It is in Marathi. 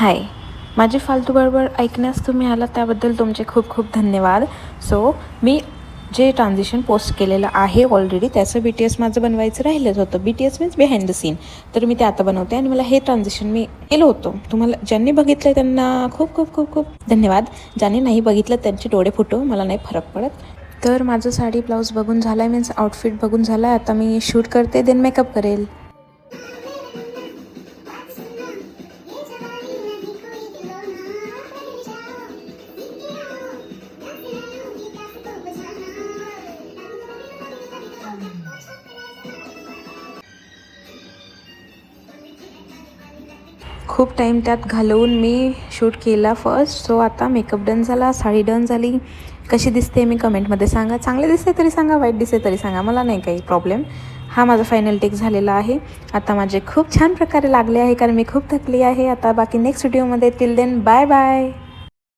हाय, माझी फालतू बडबड ऐकण्यास तुम्ही आला त्याबद्दल तुमचे खूप खूप धन्यवाद. मी जे ट्रान्झिशन पोस्ट केलेलं आहे ऑलरेडी, त्याचं BTS माझं बनवायचं राहिलंच होतं. BTS means behind the scene. तर मी ते आता बनवते आणि मला हे ट्रान्झिशन मी केलं होतं. तुम्हाला ज्यांनी बघितलं त्यांना खूप खूप खूप खूप धन्यवाद. ज्यांनी नाही बघितलं त्यांचे डोळे फुटो, मला नाही फरक पडत. तर माझं साडी ब्लाऊज बघून झालं आहे, मीन्स आउटफिट बघून झालं आहे. आता मी शूट करते, देन मेकअप करेल. खूप टाईम त्यात घालवून मी शूट केला फर्स्ट. आता मेकअप डन झाला, साडी डन झाली. कशी दिसते मी कमेंटमध्ये सांगा. चांगले दिसते तरी सांगा, वाईट दिसते तरी सांगा, मला नाही काही प्रॉब्लेम. हा माझा फायनल टेक झालेला आहे. आता माझे खूप छान प्रकारे लागले आहे कारण मी खूप थकली आहे. आता बाकी नेक्स्ट व्हिडिओमध्ये. Till then bye bye.